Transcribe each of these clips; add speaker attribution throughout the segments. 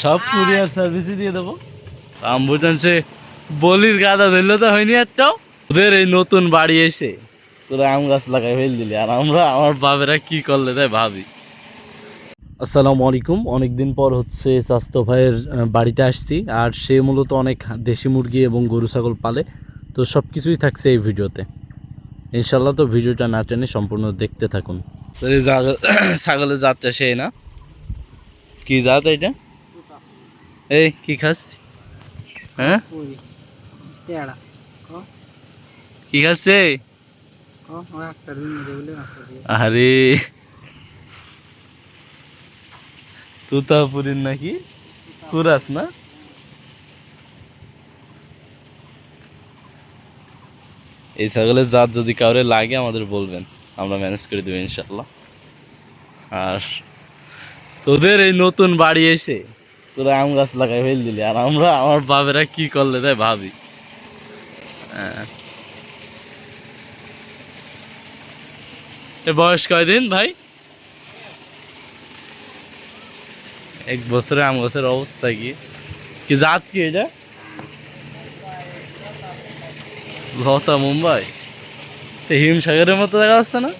Speaker 1: সব কুরিয়ার সার্ভিসই দিয়ে দেবো। আমবুজানছে বলির গাদা ধরলে তো হয়নি একটাও। ওদের এই নতুন বাড়ি এসে তোরা আম গাছ লাগাই ফেল দিলি, আর আমরা আমার বাবেরা কি করলে তাই ভাবি। আসসালামু আলাইকুম। অনেকদিন পর হচ্ছে স্বাস্থ্য ভাইয়ের বাড়িতে আসছি, আর সে মূলত অনেক দেশি মুরগি এবং গরু ছাগল পালে। তো সব কিছুই থাকছে এই ভিডিওতে ইনশাল্লাহ। তো ভিডিওটা না টেনে সম্পূর্ণ দেখতে থাকুন। ছাগলের জাতটা সেই না, কি জাত এটা? এই কি খাস? হ্যাঁ কি খাচ্ছে? আরে তুতাপুরির নাকি কুরাস না? এই ছাগলের জাত যদি কাউরে লাগে আমাদের বলবেন, আমরা ম্যানেজ করে দেবো ইনশাল্লাহ। আর তোদের এই নতুন বাড়ি এসে তোরা আম গাছ লাগাই ফেল দিলি, আর আমরা আমার বাবেরা কি করলে তাই ভাবি। এ বয়স কয়দিন ভাই? 1 বছরে আম গাছের অবস্থা কি? কি জাত কি এটা? লতা মুম্বাই হিমসাগরের মতো দেখা যাচ্ছে না?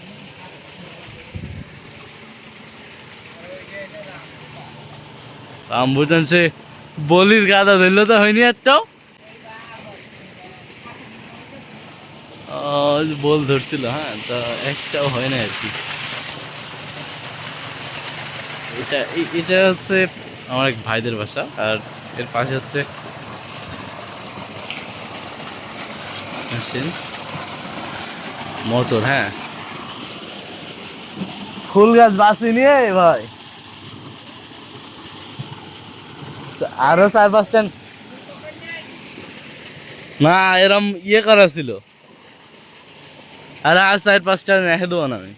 Speaker 1: আমবুজানছে বলির গাদা ধরলে তো হয়নি একটাও। বল ধরছিল, হ্যাঁ, তা একটাও হয় না আর কি। এটা এটা হচ্ছে আমার এক ভাইদের বাসা, আর এর পাশে হচ্ছে মোটর। হ্যাঁ, ফুল গাছ বাঁচি নিয়ে ভাই আরো 4-5টা না এরম ইয়ে করা ছিল, আর 4-5টা রেখে দেবো না আমি।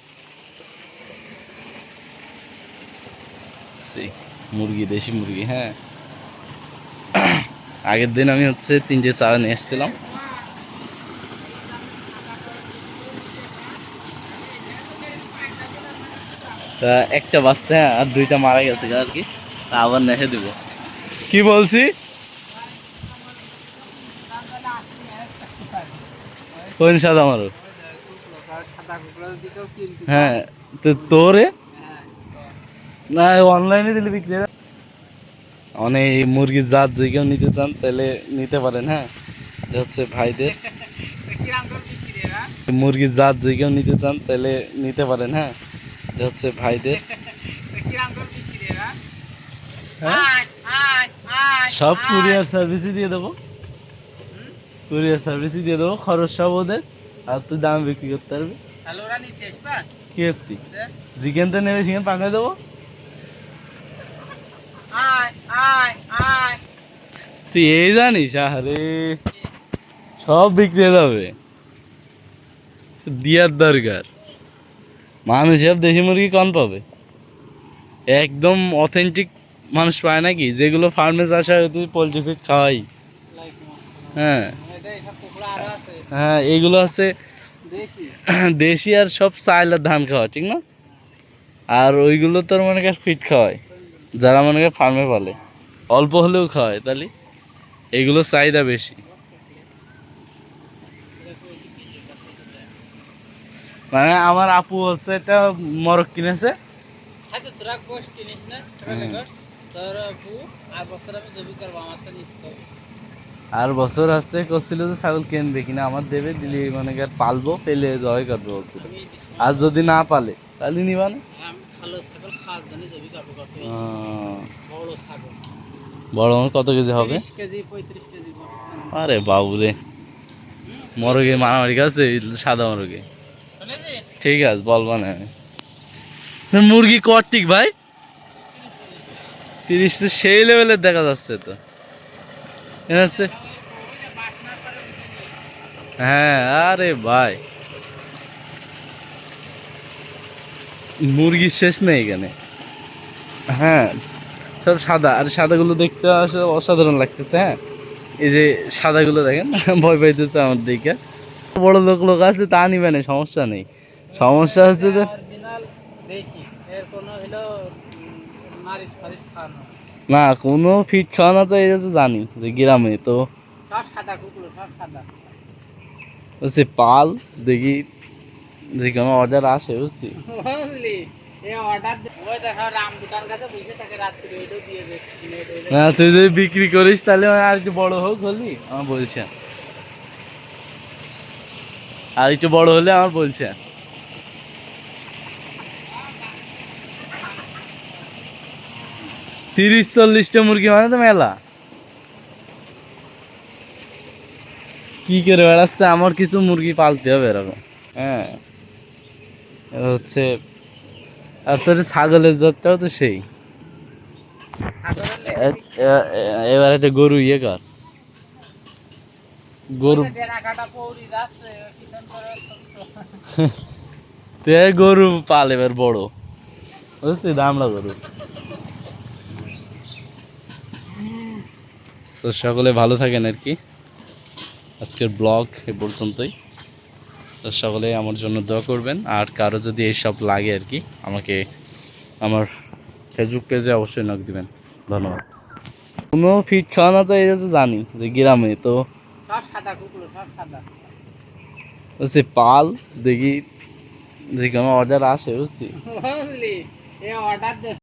Speaker 1: মুরগি, দেশি মুরগি। হ্যাঁ, আগের দিন আমি হচ্ছে 3টে চারা নিয়ে এসেছিলাম। তা একটা বাচ্চা, আর 2টা মারা গেছে আর কি, তা আবার নেখে দিব। কি বলছি? কোন সাদা মারো? হ্যাঁ, তো তোরে না অনলাইনে দিলে বিক্রি হয়। অনেক মুরগির জাত যে কেউ নিতে চান তাহলে নিতে পারেন। হ্যাঁ, এটা হচ্ছে ভাইদের মুরগির জাত যে কেউ নিতে চান তাহলে নিতে পারেন। হ্যাঁ, এটা হচ্ছে ভাইদের। সব কুরিয়ার সার্ভিসই দিয়ে দেবো, কুরিয়ার সার্ভিসই দিয়ে দেবো, খরচ সব ওদের, আর তুই দাম বিক্রি করতে পারবি। কি করতি? চিকেন তো নেবে, চিকেন পাঠাই দেবো। তুই এই জানিস? আরে সব বিক্রি হয়ে যাবে, দিয়ার দরকার। মানুষ সব দেশি মুরগি কম পাবে, একদম অথেন্টিক মানুষ পায় নাকি, যেগুলো ফার্মে চাষ হয় তুই পোলট্রি ফিড খাওয়াই। হ্যাঁ হ্যাঁ, এইগুলো আছে দেশি, আর সব চাইল আর ধান খাওয়া, ঠিক না? আর ওইগুলো তোর মনে কর ফিট খাওয়ায়, যারা মনে কর ফার্মে পালে অল্প হলেও খাওয়ায়, তাহলে এগুলো চাহিদা বেশি। মানে আমার আপু হচ্ছে একটা মরক কিনেছে। আর বছর আসছে করছিল যে ছাগল কিনবে কিনা আমার দেবে, দিলে মানে পালবো, পেলে জয় করবো বলছিল। আর যদি না পালে তাহলে নিবা না। বড় কত কেজি হবে? আরে বাবুরে, মরগে মারামারি কাছে সাদা মরগে। ঠিক আছে, বলবা না। মুরগি কর্তিক ভাই 30 তো সেই লেভেলের দেখা যাচ্ছে তো। হ্যাঁ, আরে ভাই মুরগির শেষ নেই এখানে। হ্যাঁ, সব সাদা, আর সাদাগুলো দেখতে আসলে অসাধারণ লাগতেছে। হ্যাঁ, এই যে সাদাগুলো দেখেন, ভয় পাইতেছে আমার দিকে। বড় লোক লোক আছে তা নিবে না, সমস্যা নেই। সমস্যা হচ্ছে যে না কোনো ফিট খাওয়ানো তো এটা তো জানি যে গ্রামে তো
Speaker 2: সব সাদা কুকুর, সব সাদা।
Speaker 1: হচ্ছে পাল দেখি দেখি আমার অর্ডার আসে বুঝছি।
Speaker 2: বুঝলি? এ অর্ডার ওই দেখো রামদুটার কাছে বসে থাকে রাত্রি, ওইটাও দিয়ে দে
Speaker 1: না তুই যদি বিক্রি করিস তাহলে আর একটু বড় হোক হলি আমার বলছে, আর একটু বড় হলে আমার বলছে 30-40টা মুরগি মানে তো মেলা। কি করে বেড়াচ্ছে, আমার কিছু মুরগি পালতে হবে এরকম। হ্যাঁ এটা হচ্ছে, আর তোর ছাগলের জাতটাও তো সেই। এবার একটা গরু ইয়ে কর, গরু
Speaker 2: কাটা পৌরি যাচ্ছে কিষণ করে
Speaker 1: তুই গরু পাল এবার বড় বুঝলি, দামড়া গরু। তো সকলে ভালো থাকেন আর কি, আজকের ব্লগ এ পর্যন্তই। তো সকলে আমার জন্য দোয়া করবেন, আর কারো যদি এইসব লাগে আর কি আমাকে আমার ফেসবুক পেজে অবশ্যই নক দিবেন। ধন্যবাদ। কোনো ফিট খাওয়ানো তো এটা তো জানি যে গ্রামে তো
Speaker 2: সব সাদা কুকুর, সব সাদা।
Speaker 1: হচ্ছে পাল দেখি দেখি আমার অর্ডার আসে বুঝছি।
Speaker 2: বুঝলি? এ অর্ডার